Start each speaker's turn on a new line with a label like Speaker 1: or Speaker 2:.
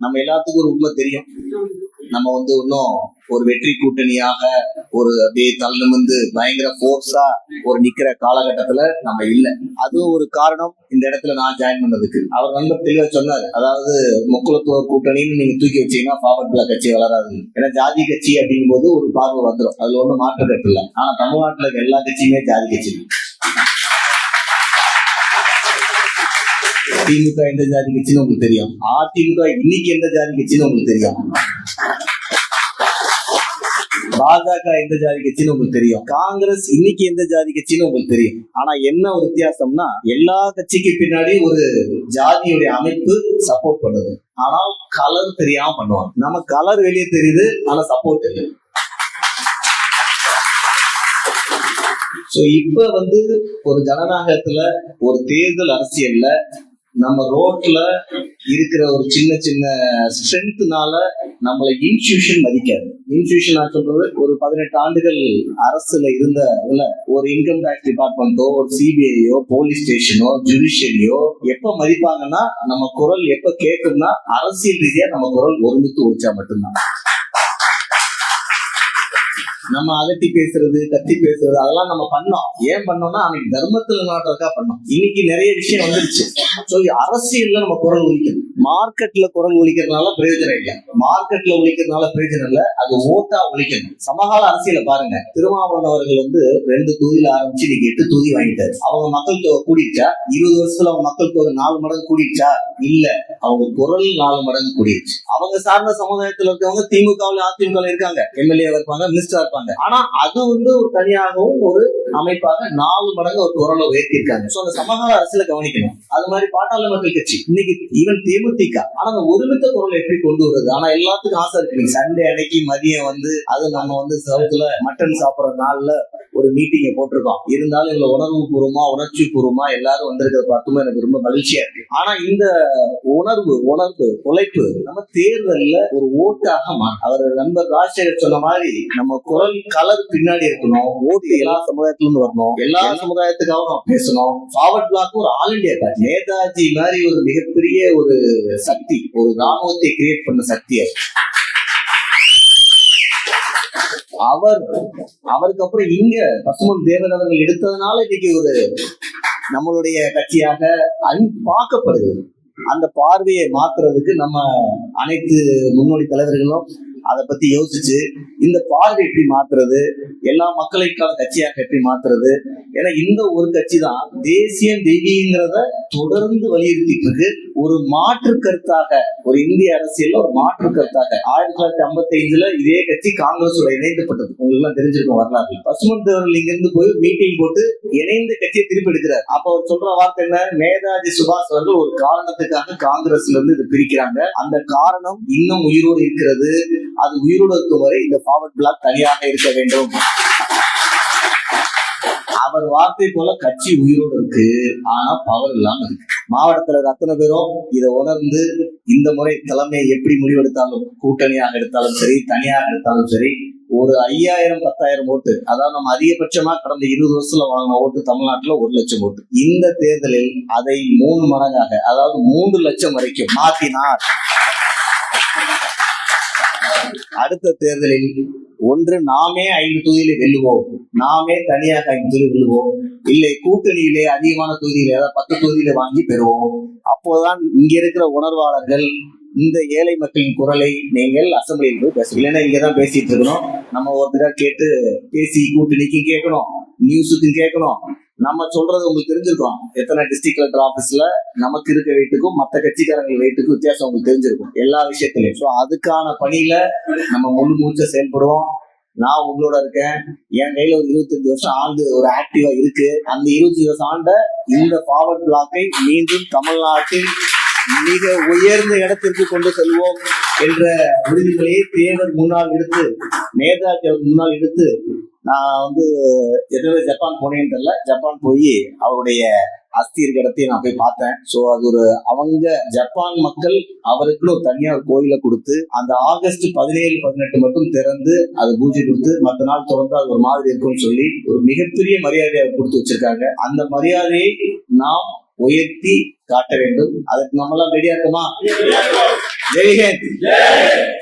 Speaker 1: நம்ம எல்லாத்துக்கும் ஒரு உண்மை தெரியும். நம்ம இன்னும் ஒரு வெற்றி கூட்டணியாக ஒரு அப்படியே தள்ளு பயங்கர போர்ஸா ஒரு நிக்கிற காலகட்டத்துல நம்ம இல்லை. அதுவும் ஒரு காரணம் இந்த இடத்துல நான் ஜாயின் பண்ணதுக்கு. அவர் நண்பர் தெளிவா சொன்னாரு, அதாவது முக்குலத்துவ கூட்டணின்னு நீங்க தூக்கி வச்சீங்கன்னா ஃபார்வர்ட் பிளாக் கட்சி வளராது. ஏன்னா ஜாதி கட்சி அப்படிங்கும் போது ஒரு பார்வை வந்துடும், அதுல ஒன்றும் மாற்று கருத்து இல்லை. ஆனா தமிழ்நாட்டுல இருக்க எல்லா கட்சியுமே ஜாதி கட்சி. திமுக எந்த ஜாதி கட்சின்னு உங்களுக்கு தெரியும், அதிமுக இன்னைக்கு எந்த ஜாதி கட்சின்னு உங்களுக்கு தெரியும், பாஜக எந்த ஜாதி கட்சின்னு உங்களுக்கு தெரியும், காங்கிரஸ் இன்னைக்கு எந்த ஜாதி கட்சின்னு உங்களுக்கு தெரியும். ஆனா என்ன ஒரு வித்தியாசம்னா, எல்லா கட்சிக்கு பின்னாடி ஒரு ஜாதியுடைய அமைப்பு சப்போர்ட் பண்ணுது. ஆனால் கலர் தெரியாம பண்ணுவாங்க. நம்ம கலர் வெளியே தெரியுது, ஆனா சப்போர்ட் இல்லை. இப்ப ஒரு ஜனநாயகத்துல ஒரு தேர்தல் அரசியல்ல நம்ம ரோட்ல இருக்கிற ஒரு சின்ன சின்ன ஸ்ட்ரென்த்னால நம்மளை இன்ஸ்டிடியூஷன் மதிக்காது. இன்ஸ்டிடியூஷன் நான் சொல்றது, ஒரு 18 ஆண்டுகள் அரசுல இருந்த ஒரு இன்கம் டாக்ஸ் டிபார்ட்மெண்ட்டோ, ஒரு சிபிஐயோ, போலீஸ் ஸ்டேஷனோ, ஜுடிஷியரியோ எப்ப மதிப்பாங்கன்னா, நம்ம குரல் எப்ப கேட்கும்னா அரசியல் ரீதியா நம்ம குரல் ஒருமித்து ஒழிச்சா மட்டும்தான். நம்ம அகட்டி பேசுறது, கத்தி பேசுறது, அதெல்லாம் நம்ம பண்ணோம். ஏன் பண்ணோம்னா அன்னைக்கு தர்மத்துல நாட்டுறதுக்கா பண்ணோம். இன்னைக்கு நிறைய விஷயம் வந்துருச்சு. அரசியல்ல நம்ம குரல் ஒலிக்கணும். மார்க்கெட்ல குரல் ஒலிக்கிறதுனால பிரயோஜனம் இல்லை, மார்க்கெட்ல ஒலிக்கிறதுனால பிரயோஜனம் இல்லை, அது ஓட்டா ஒலிக்கணும். சமகால அரசியல பாருங்க, திருமாவளவன் அவர்கள் 2 தொகுதியில ஆரம்பிச்சு இன்னைக்கு 8 தொகுதி வாங்கிட்டாரு. அவங்க மக்கள் தொகை கூடிடுச்சா? 20 வருஷத்துல அவங்க மக்கள் தொகை 4 மடங்கு கூடிடுச்சா? இல்ல, அவங்க குரல் 4 மடங்கு கூடிடுச்சு. அவங்க சார்ந்த சமுதாயத்துல இருக்கவங்க திமுகவில் அதிமுக இருக்காங்க, எம்எல்ஏ இருப்பாங்க, மினிஸ்டரா இருப்பாங்க. ஆனா அது ஒரு தனியாகவும் ஒரு அமைப்பாக 4 மடங்கு ஒரு குரலை உயர்த்திருக்காங்க. அந்த சமகால அரசியல கவனிக்கணும். அது மாதிரி பாட்டாளி மக்கள் கட்சி இன்னைக்கு ஈவன் தேமுதிக, ஆனா அந்த ஒருமித்த குரலை எப்படி கொண்டு வருது? ஆனா எல்லாத்துக்கும் ஆசை இருக்கு. சண்டே அன்னைக்கு மதியம் அது நம்ம சவுத்துல மட்டன் சாப்பிடுற நாள்ல ஒரு மீட்டிங்கை போட்டிருக்கோம். இருந்தாலும் இதுல உணர்வு பூர்வமா, உணர்ச்சி பூர்வமா எல்லாரும் வந்திருக்கிறத பார்த்துமே எனக்கு ரொம்ப மகிழ்ச்சியா இருக்கு. ஆனா இந்த உணர்வு உழைப்பு நம்ம தேர்தல்ல ஒரு ஓட்டாக அவர் நண்பர் ராஜசேகர் சொன்ன மாதிரி நம்ம குரல் கலர் பின்னாடி இருக்கணும். ஓட்டு எல்லா சமுதாயத்துல இருந்து வரணும், எல்லா சமுதாயத்துக்காக நம்ம பேசணும். ஃபார்வர்ட் பிளாக் ஒரு ஆல் இண்டியா பார்ட்டி. நேதாஜி மாதிரி ஒரு மிகப்பெரிய ஒரு சக்தி, ஒரு ராணுவத்தை கிரியேட் பண்ண சக்தி. அவருக்கு அப்புறம் இங்க பசுமன் தேவன் அவர்கள் எடுத்ததுனால இன்னைக்கு ஒரு நம்மளுடைய கட்சியாக பார்க்கப்படுது. அந்த பார்வையை மாத்துறதுக்கு நம்ம அனைத்து முன்னோடி தலைவர்களும் அதை பத்தி யோசிச்சு இந்த பார்வை எப்படி மாத்துறது, எல்லா மக்களுக்கான கட்சியாக எப்படி மாத்துறது. ஏன்னா இந்த ஒரு கட்சி தான் தேசியம் தெய்வீங்கிறத தொடர்ந்து வலியுறுத்திட்டு இருக்கு. ஒரு மாற்று கருத்தாக, ஒரு இந்திய அரசியல்ல ஒரு மாற்று கருத்தாக 1955 இதே கட்சி காங்கிரஸோட இணைக்கப்பட்டது. உங்களுக்கு எல்லாம் தெரிஞ்சிருக்கும் வரலாறு. பசுமன் தேவர்கள் இங்க இருந்து போய் மீட்டிங் போட்டு இணைந்த கட்சியை திருப்பி எடுக்கிறார். அப்ப அவர் சொல்ற வார்த்தை என்ன? நேதாஜி சுபாஷ் அவர்கள் ஒரு காரணத்துக்காக காங்கிரஸ்ல இருந்து இது பிரிக்கிறாங்க. அந்த காரணம் இன்னும் உயிரோடு இருக்கிறது. அது உயிரோடு இருக்கும் வரை இந்த ஃபார்வர்ட் பிளாக் தனியாக இருக்க வேண்டும். அவர் வார்த்தை போல கட்சி உயிரோடு இருக்கு, ஆனா பவர் இல்லாம இருக்கு. மாவட்டத்துல அத்தனை பேரும் இதை உணர்ந்து இந்த முறை தலைமை எப்படி முடிவெடுத்தாலும், கூட்டணியாக எடுத்தாலும் சரி, தனியாக எடுத்தாலும் சரி, ஒரு 5000 10,000 ஓட்டு, அதாவது நம்ம அதிகபட்சமா கடந்த 20 வருஷத்துல வாங்கின ஓட்டு தமிழ்நாட்டுல 1 லட்சம் ஓட்டு. இந்த தேர்தலில் அதை 3 மடங்காக, அதாவது 3 லட்சம் வரைக்கும் மாற்றினார். அடுத்த தேர்தலில் ஒன்று நாமே 5 தொகுதியில வெல்லுவோம், நாமே தனியாக 5 தொகுதி வெல்லுவோம், இல்லை கூட்டணியிலே அதிகமான தொகுதியில, அதாவது 10 தொகுதியில வாங்கி பெறுவோம். அப்போதான் இங்க இருக்கிற உணர்வாளர்கள் இந்த ஏழை மக்களின் குரலை நீங்கள் அசம்பிளியில் போய் பேச, இல்லைன்னா இங்கதான் பேசிட்டு இருக்கணும். நம்ம ஒருத்தர கேட்டு பேசி கூட்டணிக்கும் கேட்கணும், நியூஸுக்கும் கேட்கணும். நம்ம சொல்றது உங்களுக்கு தெரிஞ்சிருக்கும். எத்தனை டிஸ்ட்ரிக்ட் கலெக்டர் ஆபீஸ்ல நமக்கு இருக்க வெயிட்டுக்கும் மற்ற கட்சிக்காரங்க வெயிட்டுக்கும் வித்தியாசம் உங்களுக்கு தெரிஞ்சிருக்கும் எல்லா விஷயத்திலையும். ஸோ அதுக்கான பணியில நம்ம முழு மூச்சை செயல்படுவோம். நான் உங்களோட இருக்கேன். என் கையில ஒரு 25 வருஷம் ஆண்டு ஒரு ஆக்டிவா இருக்கு. அந்த 25 வருஷம் ஆண்ட இந்த ஃபார்வர்ட் பிளாக்கை மீண்டும் தமிழ்நாட்டில் மிக உயர்ந்த இடத்திற்கு கொண்டு செல்வோம் என்ற உறுதிமொழியை தேவர் முன்னால் எடுத்து, நேதாஜி அவர் முன்னால் எடுத்து, நான் எதுவே ஜப்பான் போனேன்னு தெரியல, ஜப்பான் போய் அவருடைய அஸ்தி இருக்க இடத்தையும் நான் போய் பார்த்தேன். ஸோ அது அவங்க ஜப்பான் மக்கள் அவருக்குன்னு ஒரு தனியார் கோயிலை கொடுத்து, அந்த ஆகஸ்ட் 17, 18 மட்டும் திறந்து அது பூஜை கொடுத்து, மற்ற நாள் தொடர்ந்து அது ஒரு மாதிரி இருக்கும்னு சொல்லி ஒரு மிகப்பெரிய மரியாதையை கொடுத்து வச்சிருக்காங்க. அந்த மரியாதையை நாம் உயர்த்தி காட்ட வேண்டும். அதுக்கு நம்மளாம் ரெடியா இருக்குமா? ஜெய்ஹிந்த்.